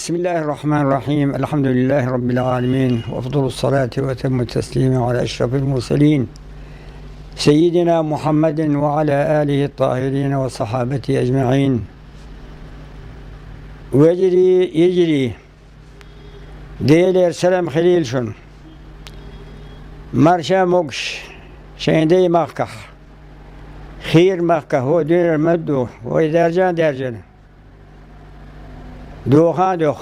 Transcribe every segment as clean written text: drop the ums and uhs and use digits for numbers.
بسم الله الرحمن الرحيم. الحمد لله رب العالمين، وأفضل الصلاة وأتم التسليم على أشرف المرسلين سيدنا محمد وعلى آله الطاهرين وصحابته أجمعين. ويجري يجري ديلر سلام خليل شن مرشا مقش شيندي مكة خير مكة هو دير المدو ويدرجان درجان دوخان دوخ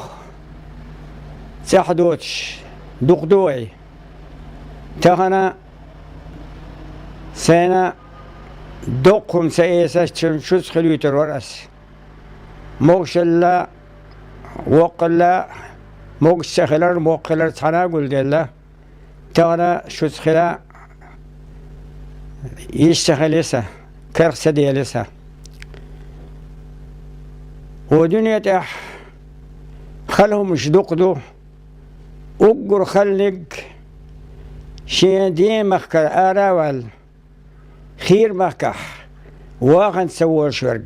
سحدوتش دقدوعي تغنى سنة دقهم سيسا شوز خليوتر ورأس موش الله وقلا موش سخلر موقلر تحنا قل ديلا تغنى شوز خلا يشتخلسا كرسة ديالسا ودنيا تح خلهم مش دقدو أقر خلق شين دي مخكر آراوال خير مخكح واغن سوور شورق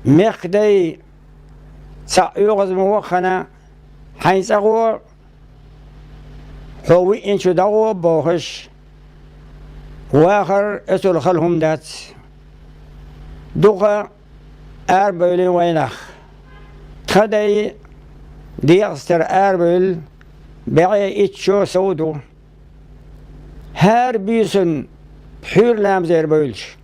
مخدي يغز موخنا حين سغور حوي انشو دغو بوخش واخر اسول خلهم دات دوغا أربعين وينخ خدي ديغستر أربل بعي إتشو سودو هار بيسن حير لام زير بيلش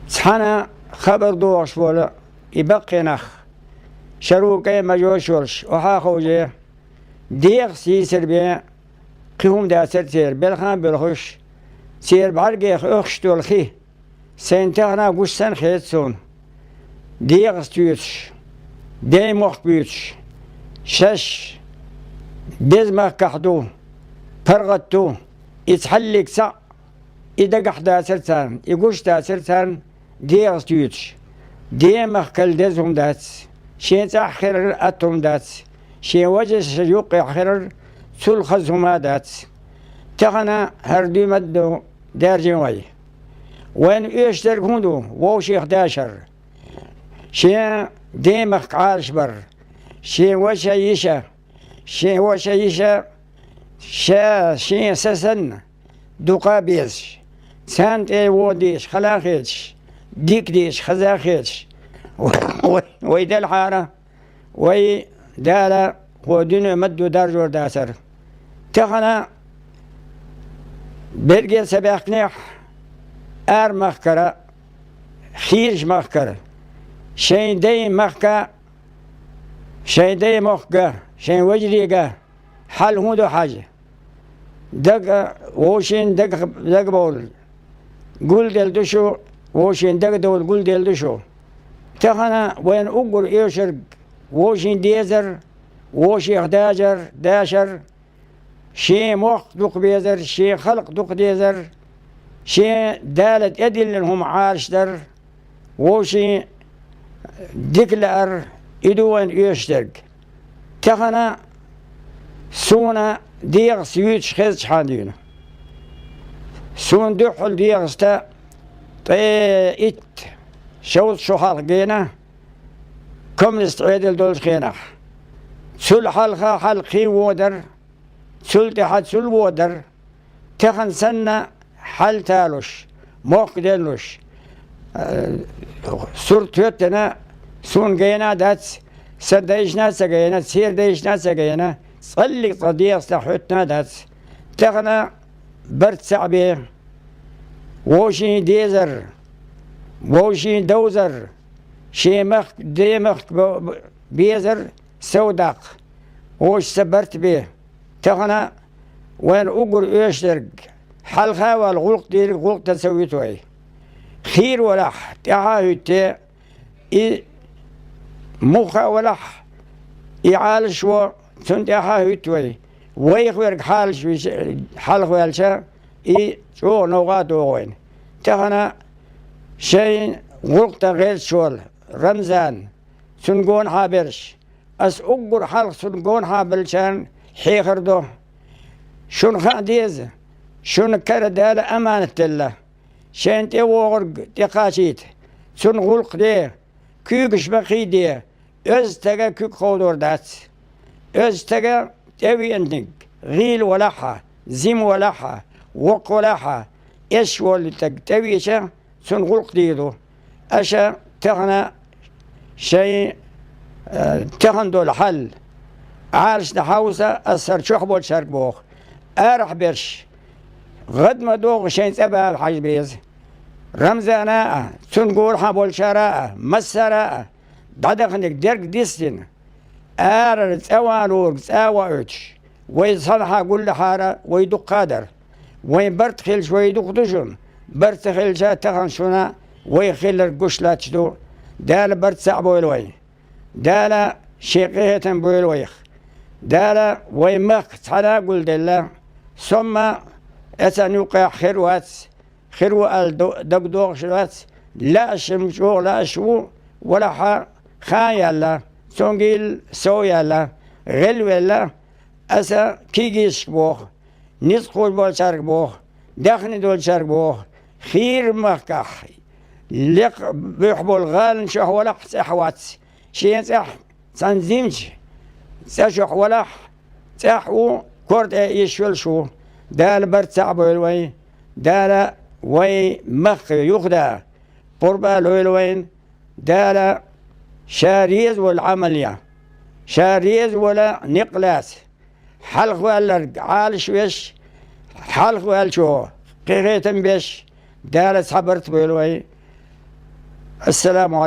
سحنا خبر دوغش ولا يبقي نخ شروكي مجوش ورش وحاخوجي ديغ سيسر بيه قيهم داسر سير بالخان بالخش سير بعرقي اخشتو الخي سنتغنا قشتن خيتسون ديغ ستيوتش دي مخبيوتش شش دزمه كحدو فرغتو يتحلق سا إذا قحدا سرسان يقوش دا سرسان ديغ ستيوتش دي مخكل دزهم دات شين تأخر أتهم دات شين وجه شيوقي خير سل خزهما دات تغنى هردو مدو دارجين وي وين يشترك هندو ووشي 11 شين ديمخ عارش بر شين وشيشة شين وشيشة شين سسن دقابيش سانت اي وديش خلاخيش ديك ديش خزاخيش ويدا الحارة وي دالا ودنو مدو دارجور داسر تخنا برقي سباقنيح ار مخكرة خيرج مخكرة شين دي مخكا شين دي مخكا شين وجريقا حل هودو حاجة دق وشين دق بول قول دل دشو وشين دق دول قول دل دشو تخنا وين أقر إيشرق وشين ديزر وشي 11 داشر شي مخ دق بيزر شي خلق دق ديزر شي دالت أدل لهم عارش در وشي دكلار إدوان يشترك تخنا سونا ديغ سيوتش خيز حادينا سون دحل ديغ ستا طيئت شوط شو حلقينا كم نستعيد دول خينا سل حلقة حلقي ودر سل تحت سل ودر تخن سنة حل تالوش موق دلوش سورتنا سون جينا دات سدايشنا سجينا سير دايشنا سجينا صلي صديق صحتنا دات تغنى برد سعبي ووشي ديزر ووشي دوزر شيمخ ديمخ بيزر سوداق وش سبرت بيه تغنى وين أقر يشترك حلقة والغلق دير غلق تسويتوي خير ولح تعاهدت مخا ولح يعالش و سنت تعاهدتوي ويخبرك حالش حلق والشا شو نوغات وين تغنى شيء غلق غير شول رمزان سنقون حابرش أس أقر حلق سنقون حابلشان حيخردو شون خاديز شون كردال أمانة الله شين تي وغرق تي قاشيت سن غلق دي كيكش بخي دي öz tege kük kovdurdat. Öz tege eviyendik. Gil velaha, zim velaha, vok velaha, eş volittek teviyece sun gulk diyordu. Aşa tehna şey تهن دول حل عارش نحاوسة أثر شوح بول شارك بوخ أرح برش غد ما دوغ شين سبا حاج بيز رمزانا سنقول حبول شراء مسراء دادخنك درك ديستين تساوالور تساوالوش ويصلحا قول حارة ويدق قادر ويبرت خيل شوي يدق دجون برت خيل شا تخن شونا ويخيل القش لا تشدو دال برت سعبو الوي دالا شيقية بويلويخ دالا ويمخ تعالى قل دلا ثم أتنوقع خيروات خيرو دقدوغ شلوات لا شمشو لا شو ولا خايلا سونجيل سويلا غلولا أسا كيجيش بوخ نسقول بول شارك بوخ دخني دول شارك بوخ خير مكح لق بيحبول غال شو ولا حوات شيء صح تنظيمش ساشح ولا صحو كورد يشول شو دال برد صعب الوي دال وي مخ يخدع قربة الوين دال شاريز والعملية شاريز ولا نقلاس حلق ولا عالش ويش حلق ولا شو قيغيتم بيش دال صبرت بالوي. السلام عليكم.